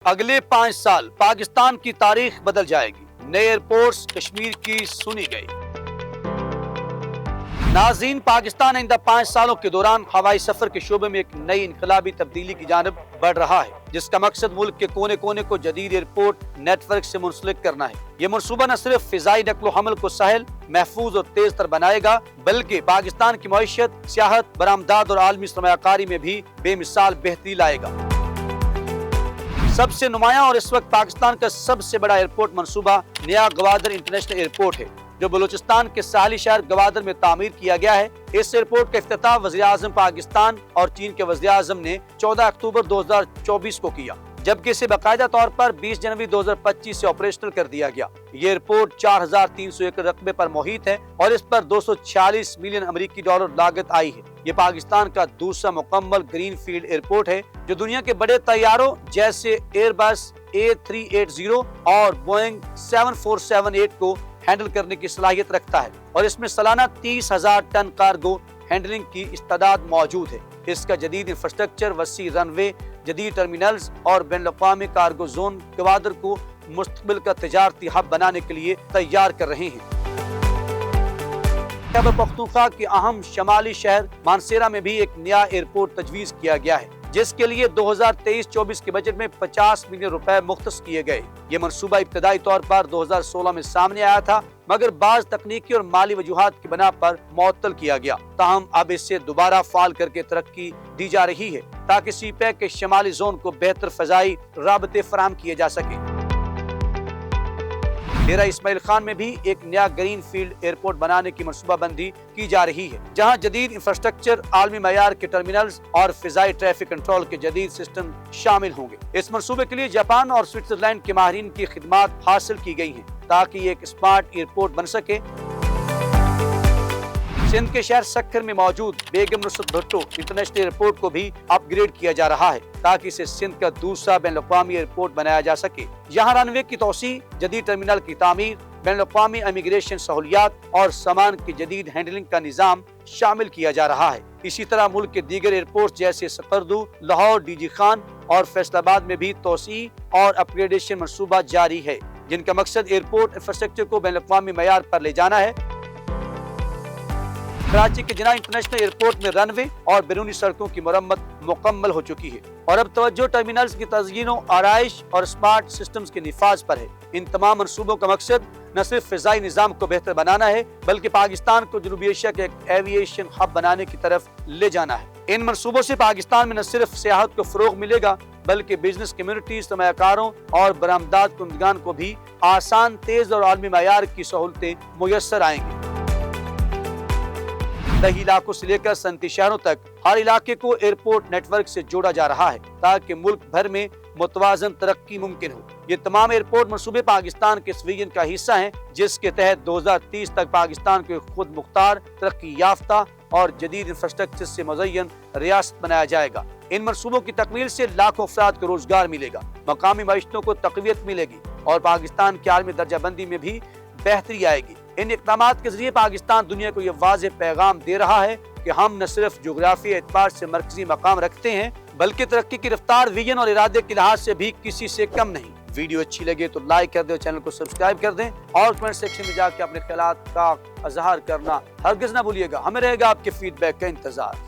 اگلے 5 سال پاکستان کی تاریخ بدل جائے گی، نئے ایئرپورٹس کشمیر کی سنی گئی۔ ناظرین، پاکستان آئندہ 5 سالوں کے دوران ہوائی سفر کے شعبے میں ایک نئی انقلابی تبدیلی کی جانب بڑھ رہا ہے، جس کا مقصد ملک کے کونے کونے کو جدید ایئرپورٹ نیٹ ورک سے منسلک کرنا ہے۔ یہ منصوبہ نہ صرف فضائی نقل و حمل کو سہل، محفوظ اور تیز تر بنائے گا، بلکہ پاکستان کی معیشت، سیاحت، برآمدات اور عالمی سرمایہ کاری میں بھی بے مثال بہتری لائے گا۔ سب سے نمایاں اور اس وقت پاکستان کا سب سے بڑا ایئرپورٹ منصوبہ نیا گوادر انٹرنیشنل ایئرپورٹ ہے، جو بلوچستان کے ساحلی شہر گوادر میں تعمیر کیا گیا ہے۔ اس ایئرپورٹ کا افتتاح وزیر اعظم پاکستان اور چین کے وزیر اعظم نے 14 اکتوبر 2024 کو کیا، جبکہ اسے باقاعدہ طور پر 20 جنوری 2025 سے آپریشنل کر دیا گیا۔ یہ ایئرپورٹ 4300 ایکڑ رقبے پر محیط ہے اور اس پر 246 ملین امریکی ڈالر لاگت آئی ہے۔ یہ پاکستان کا دوسرا مکمل گرین فیلڈ ایئرپورٹ ہے جو دنیا کے بڑے طیاروں جیسے ایئر بس A380 اور بوئنگ 7478 کو ہینڈل کرنے کی صلاحیت رکھتا ہے، اور اس میں سالانہ 30,000 ٹن کارگو ہینڈلنگ کی استعداد موجود ہے۔ اس کا جدید انفراسٹرکچر، وسیع رن وے، جدید ٹرمینلز اور بین الاقوامی کارگو زون گوادر کو مستقبل کا تجارتی ہب بنانے کے لیے تیار کر رہے ہیں۔ خیبر پختونخوا کے اہم شمالی شہر مانسیرا میں بھی ایک نیا ایئرپورٹ تجویز کیا گیا ہے، جس کے لیے 2023-24 کے بجٹ میں 50 ملین روپے مختص کیے گئے۔ یہ منصوبہ ابتدائی طور پر 2016 میں سامنے آیا تھا، مگر بعض تکنیکی اور مالی وجوہات کی بنا پر معطل کیا گیا۔ تاہم اب اسے دوبارہ فعال کر کے ترقی دی جا رہی ہے تاکہ سی پیک کے شمالی زون کو بہتر فضائی رابطے فراہم کیے جا سکیں۔ ڈیرہ اسماعیل خان میں بھی ایک نیا گرین فیلڈ ایئرپورٹ بنانے کی منصوبہ بندی کی جا رہی ہے، جہاں جدید انفراسٹرکچر، عالمی معیار کے ٹرمینلز اور فضائی ٹریفک کنٹرول کے جدید سسٹم شامل ہوں گے۔ اس منصوبے کے لیے جاپان اور سوئٹزرلینڈ کے ماہرین کی خدمات حاصل کی گئی ہیں تاکہ یہ ایک اسمارٹ ایئرپورٹ بن سکے۔ سندھ کے شہر سکھر میں موجود بیگم نصرت بھٹو انٹرنیشنل ایئرپورٹ کو بھی اپ گریڈ کیا جا رہا ہے تاکہ اسے سندھ کا دوسرا بین الاقوامی ایئرپورٹ بنایا جا سکے۔ یہاں رن وے کی توسیع، جدید ٹرمینل کی تعمیر، بین الاقوامی امیگریشن سہولیات اور سامان کی جدید ہینڈلنگ کا نظام شامل کیا جا رہا ہے۔ اسی طرح ملک کے دیگر ایئرپورٹ جیسے سکردو، لاہور، ڈی جی خان اور فیصل آباد میں بھی توسیع اور اپ گریڈیشن منصوبہ جاری ہے، جن کا مقصد ایئرپورٹ انفراسٹرکچر کو بین الاقوامی معیار پر لے جانا ہے۔ کراچی کے جناح انٹرنیشنل ایئرپورٹ میں رن وے اور بیرونی سڑکوں کی مرمت مکمل ہو چکی ہے، اور اب توجہ ٹرمینلز کی تزئین و آرائش اور اسمارٹ سسٹمز کے نفاذ پر ہے۔ ان تمام منصوبوں کا مقصد نہ صرف فضائی نظام کو بہتر بنانا ہے، بلکہ پاکستان کو جنوبی ایشیا کے ایک ایویشن ہب بنانے کی طرف لے جانا ہے۔ ان منصوبوں سے پاکستان میں نہ صرف سیاحت کو فروغ ملے گا، بلکہ بزنس کمیونٹی، سرمایہ کاروں اور برآمدات کنندگان کو بھی آسان، تیز اور عالمی معیار کی سہولتیں میسر آئیں گی۔ دیہی علاقوں سے لے کر صنعتی شہروں تک ہر علاقے کو ایئرپورٹ نیٹ ورک سے جوڑا جا رہا ہے تاکہ ملک بھر میں متوازن ترقی ممکن ہو۔ یہ تمام ایئرپورٹ منصوبے پاکستان کے اس ویژن کا حصہ ہیں جس کے تحت 2030 تک پاکستان کو ایک خود مختار، ترقی یافتہ اور جدید انفراسٹرکچر سے مزین ریاست بنایا جائے گا۔ ان منصوبوں کی تکمیل سے لاکھوں افراد کو روزگار ملے گا، مقامی معیشتوں کو تقویت ملے گی اور پاکستان کی عالمی درجہ بندی میں بھی بہتری آئے گی۔ ان اقدامات کے ذریعے پاکستان دنیا کو یہ واضح پیغام دے رہا ہے کہ ہم نہ صرف جغرافیائی اعتبار سے مرکزی مقام رکھتے ہیں، بلکہ ترقی کی رفتار، ویژن اور ارادے کے لحاظ سے بھی کسی سے کم نہیں۔ ویڈیو اچھی لگے تو لائک کر دیں اور چینل کو سبسکرائب کر دیں، اور کمنٹ سیکشن میں جا کے اپنے خیالات کا اظہار کرنا ہرگز نہ بھولیے گا۔ ہمیں رہے گا آپ کے فیڈ بیک کا انتظار۔